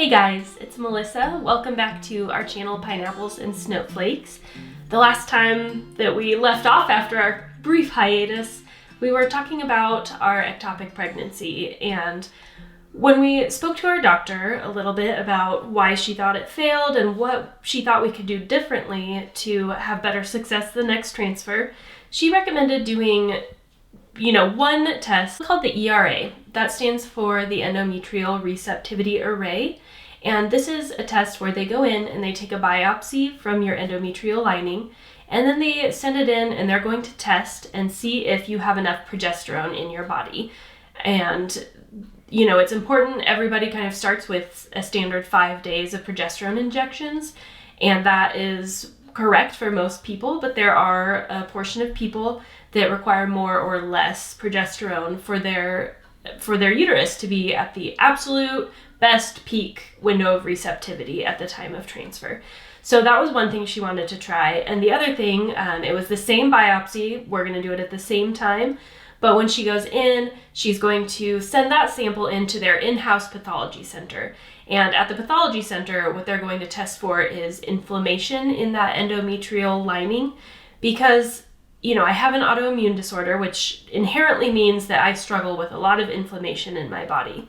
Hey guys, it's Melissa. Welcome back to our channel, Pineapples and Snowflakes. The last time that we left off after our brief hiatus, we were talking about our ectopic pregnancy, and when we spoke to our doctor a little bit about why she thought it failed and what she thought we could do differently to have better success the next transfer, she recommended doing one test called the ERA. That stands for the Endometrial Receptivity Array. And this is a test where they go in and they take a biopsy from your endometrial lining, and then they send it in and they're going to test and see if you have enough progesterone in your body. And it's important, everybody kind of starts with a standard 5 days of progesterone injections, and that is correct for most people, but there are a portion of people that require more or less progesterone for their uterus to be at the absolute best peak window of receptivity at the time of transfer. So that was one thing she wanted to try. And the other thing, it was the same biopsy. We're going to do it at the same time. But when she goes in, she's going to send that sample into their in-house pathology center. And at the pathology center, what they're going to test for is inflammation in that endometrial lining, because I have an autoimmune disorder, which inherently means that I struggle with a lot of inflammation in my body.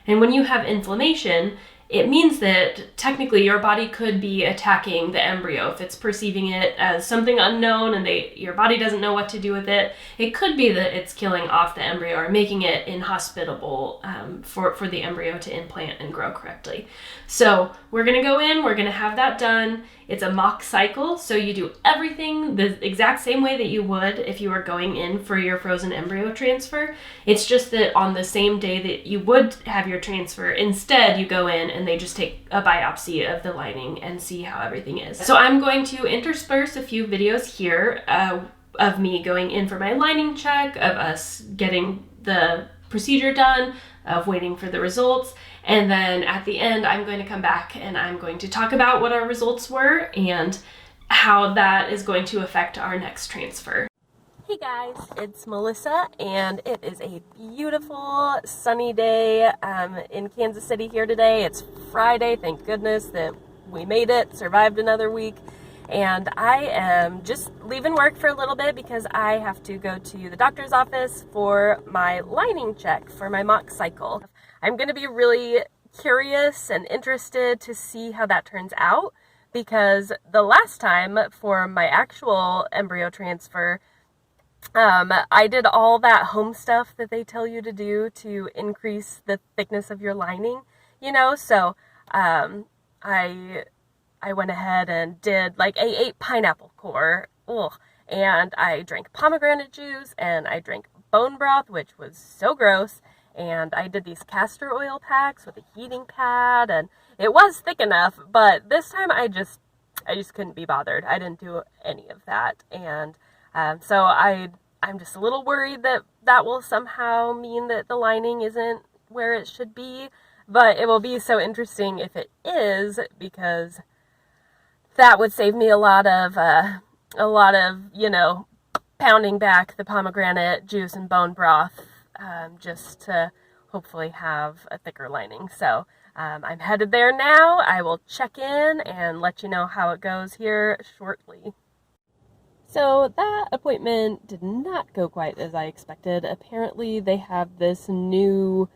And when you have inflammation, it means that technically your body could be attacking the embryo. If it's perceiving it as something unknown and your body doesn't know what to do with it, it could be that it's killing off the embryo or making it inhospitable for the embryo to implant and grow correctly. So we're going to go in, we're going to have that done. It's a mock cycle, so you do everything the exact same way that you would if you were going in for your frozen embryo transfer. It's just that on the same day that you would have your transfer, instead you go in and they just take a biopsy of the lining and see how everything is. So I'm going to intersperse a few videos here of me going in for my lining check, of us getting the procedure done, of waiting for the results. And then at the end, I'm going to come back and I'm going to talk about what our results were and how that is going to affect our next transfer. Hey guys, it's Melissa, and it is a beautiful sunny day in Kansas City here today. It's Friday, thank goodness that we made it, survived another week. And I am just leaving work for a little bit because I have to go to the doctor's office for my lining check for my mock cycle. I'm going to be really curious and interested to see how that turns out, because the last time for my actual embryo transfer, I did all that home stuff that they tell you to do to increase the thickness of your lining, so I went ahead and did I ate pineapple core, and I drank pomegranate juice, and I drank bone broth, which was so gross, and I did these castor oil packs with a heating pad, and it was thick enough, but this time I just couldn't be bothered. I didn't do any of that, and so I'm just a little worried that will somehow mean that the lining isn't where it should be, but it will be so interesting if it is, because that would save me a lot of pounding back the pomegranate juice and bone broth, just to hopefully have a thicker lining. So I'm headed there now. I will check in and let you know how it goes here shortly. So that appointment did not go quite as I expected. Apparently they have this new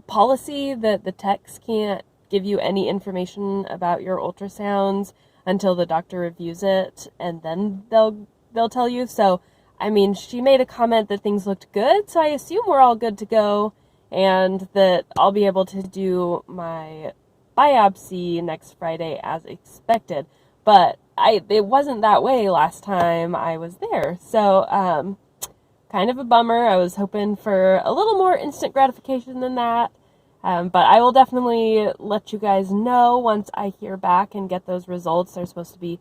policy that the techs can't give you any information about your ultrasounds until the doctor reviews it, and then they'll tell you. So, she made a comment that things looked good, so I assume we're all good to go, and that I'll be able to do my biopsy next Friday as expected. But it wasn't that way last time I was there, so kind of a bummer. I was hoping for a little more instant gratification than that. But I will definitely let you guys know once I hear back and get those results. They're supposed to be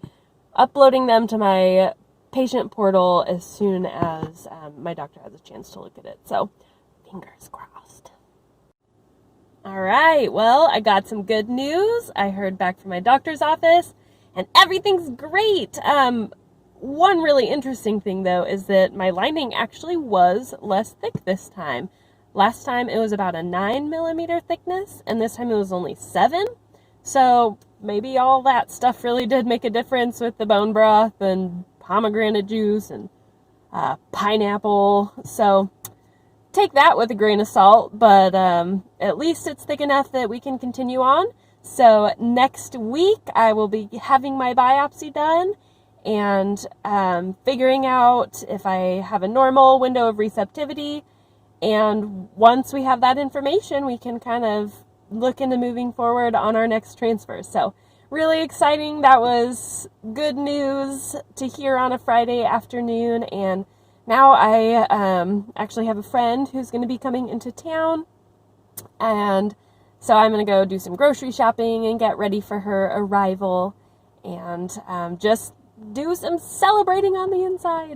uploading them to my patient portal as soon as my doctor has a chance to look at it. So, fingers crossed. All right, well, I got some good news. I heard back from my doctor's office, and everything's great. One really interesting thing, though, is that my lining actually was less thick this time. Last time it was about a 9 millimeter thickness, and this time it was only 7. So maybe all that stuff really did make a difference with the bone broth and pomegranate juice and pineapple. So take that with a grain of salt, but at least it's thick enough that we can continue on. So next week I will be having my biopsy done and figuring out if I have a normal window of receptivity. And once we have that information, we can kind of look into moving forward on our next transfer. So really exciting. That was good news to hear on a Friday afternoon. And now I actually have a friend who's going to be coming into town. And so I'm going to go do some grocery shopping and get ready for her arrival and just do some celebrating on the inside.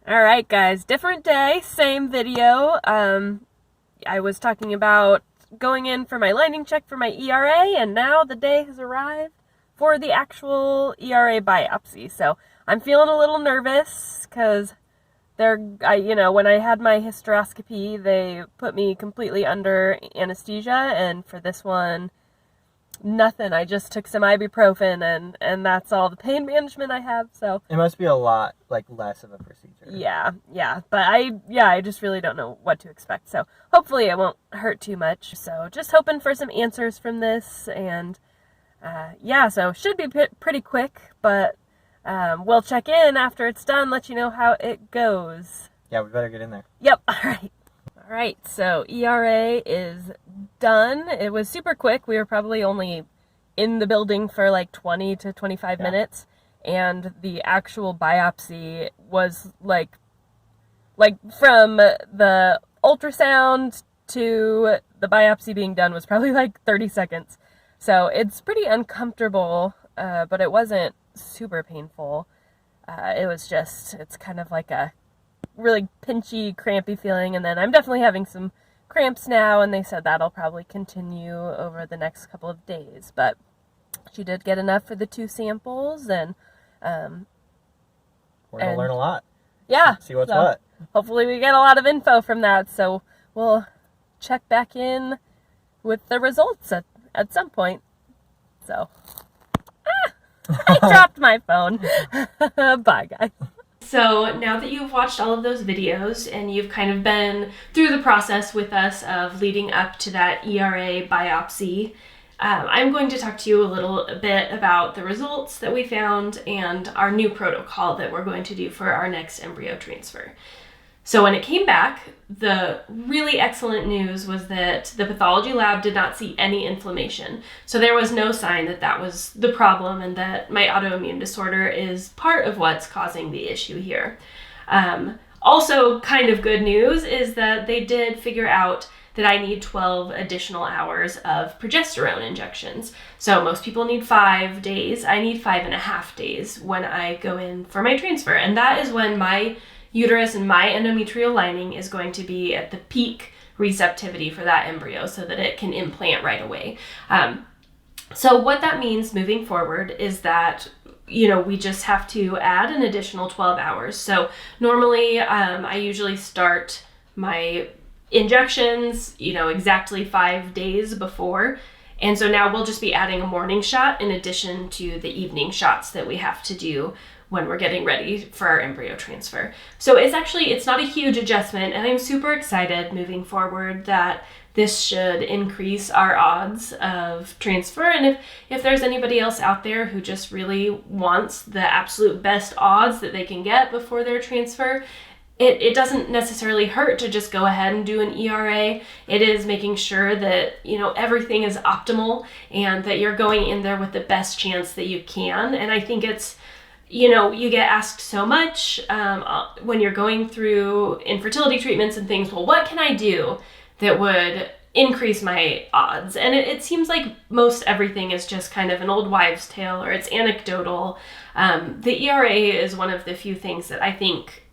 All right, guys, different day, same video. I was talking about going in for my lining check for my ERA, and now the day has arrived for the actual ERA biopsy. So I'm feeling a little nervous because when I had my hysteroscopy, they put me completely under anesthesia, and for this one, nothing. I just took some ibuprofen, and that's all the pain management I have. So it must be a lot less of a procedure. Yeah, but I just really don't know what to expect. So hopefully it won't hurt too much. So just hoping for some answers from this, and so should be pretty quick, but we'll check in after it's done, let you know how it goes. Yeah, we better get in there. Yep. All right, so ERA is done. It was super quick. We were probably only in the building for 20 to 25 minutes, and the actual biopsy was from the ultrasound to the biopsy being done was probably 30 seconds. So it's pretty uncomfortable, but it wasn't super painful. It's kind of like a really pinchy, crampy feeling, and then I'm definitely having some cramps now, and they said that'll probably continue over the next couple of days, but she did get enough for the 2 samples, and we're gonna learn a lot. Yeah. See what's what. Hopefully we get a lot of info from that, so we'll check back in with the results at some point. So, I dropped my phone. Bye, guys. So now that you've watched all of those videos and you've kind of been through the process with us of leading up to that ERA biopsy, I'm going to talk to you a little bit about the results that we found and our new protocol that we're going to do for our next embryo transfer. So when it came back, the really excellent news was that the pathology lab did not see any inflammation. So there was no sign that that was the problem and that my autoimmune disorder is part of what's causing the issue here. Also, kind of good news is that they did figure out that I need 12 additional hours of progesterone injections. So most people need 5 days. I need 5.5 days when I go in for my transfer. And that is when my uterus and my endometrial lining is going to be at the peak receptivity for that embryo so that it can implant right away. So what that means moving forward is that, we just have to add an additional 12 hours. So normally I usually start my injections, exactly 5 days before. And so now we'll just be adding a morning shot in addition to the evening shots that we have to do when we're getting ready for our embryo transfer. So it's not a huge adjustment, and I'm super excited moving forward that this should increase our odds of transfer. And if there's anybody else out there who just really wants the absolute best odds that they can get before their transfer, it doesn't necessarily hurt to just go ahead and do an ERA. It is making sure that, everything is optimal and that you're going in there with the best chance that you can. And I think it's, you get asked so much when you're going through infertility treatments and things, well, what can I do that would increase my odds? And it seems like most everything is just kind of an old wives' tale, or it's anecdotal. The ERA is one of the few things that I think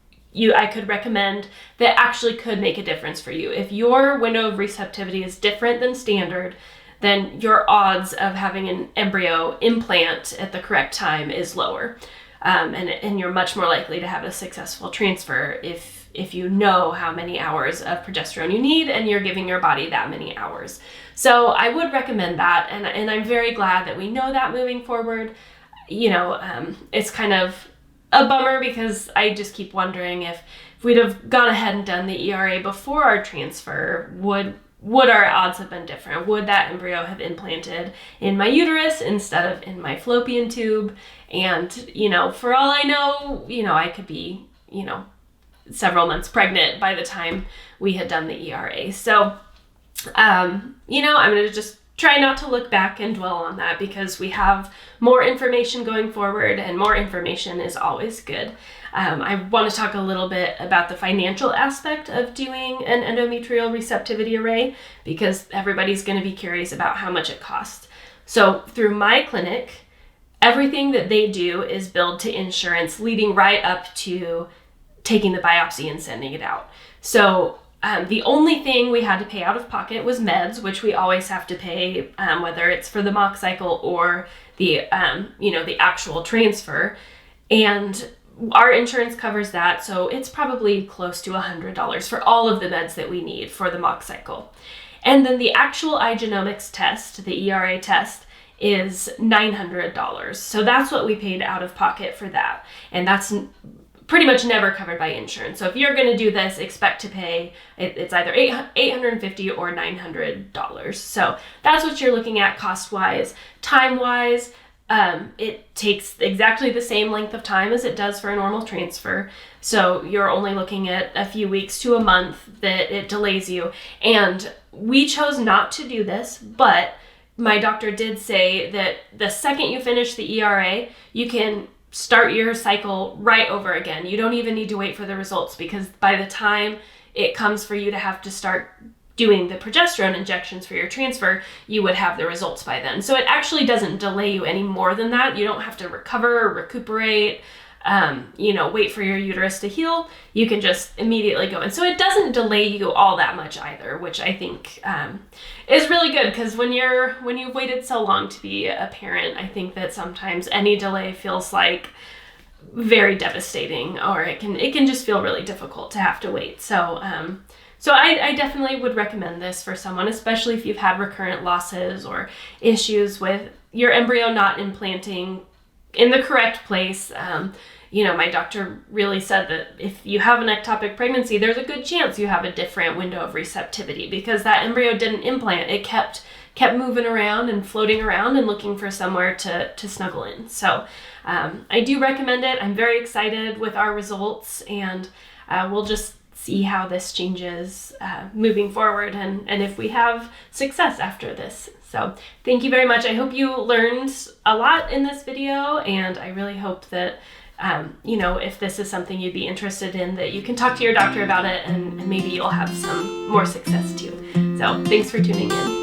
I could recommend that actually could make a difference for you. If your window of receptivity is different than standard, then your odds of having an embryo implant at the correct time is lower. and you're much more likely to have a successful transfer if you know how many hours of progesterone you need and you're giving your body that many hours. So I would recommend that, and I'm very glad that we know that moving forward. It's kind of a bummer because I just keep wondering if we'd have gone ahead and done the ERA before our transfer, would our odds have been different? Would that embryo have implanted in my uterus instead of in my fallopian tube? And, for all I know, I could be, several months pregnant by the time we had done the ERA. So, I'm going to just try not to look back and dwell on that because we have more information going forward, and more information is always good. I want to talk a little bit about the financial aspect of doing an endometrial receptivity array because everybody's going to be curious about how much it costs. So through my clinic, everything that they do is billed to insurance leading right up to taking the biopsy and sending it out. So the only thing we had to pay out of pocket was meds, which we always have to pay, whether it's for the mock cycle or the actual transfer. And our insurance covers that, so it's probably close to $100 for all of the meds that we need for the mock cycle. And then the actual iGenomics test, the ERA test, is $900. So that's what we paid out of pocket for that. And that's pretty much never covered by insurance. So if you're going to do this, expect to pay, it's either $850 or $900. So that's what you're looking at cost-wise. Time-wise, it takes exactly the same length of time as it does for a normal transfer. So you're only looking at a few weeks to a month that it delays you. And we chose not to do this, but my doctor did say that the second you finish the ERA, you can start your cycle right over again. You don't even need to wait for the results because by the time it comes for you to have to start doing the progesterone injections for your transfer, you would have the results by then. So it actually doesn't delay you any more than that. You don't have to recover or recuperate, wait for your uterus to heal. You can just immediately go. And so it doesn't delay you all that much either, which I think is really good because when you've waited so long to be a parent, I think that sometimes any delay feels like very devastating, or it can just feel really difficult to have to wait. So I definitely would recommend this for someone, especially if you've had recurrent losses or issues with your embryo not implanting in the correct place. My doctor really said that if you have an ectopic pregnancy, there's a good chance you have a different window of receptivity because that embryo didn't implant. It kept moving around and floating around and looking for somewhere to snuggle in. So I do recommend it. I'm very excited with our results, and we'll just see how this changes moving forward and if we have success after this. So thank you very much. I hope you learned a lot in this video, and I really hope that if this is something you'd be interested in, that you can talk to your doctor about it and maybe you'll have some more success too. So thanks for tuning in.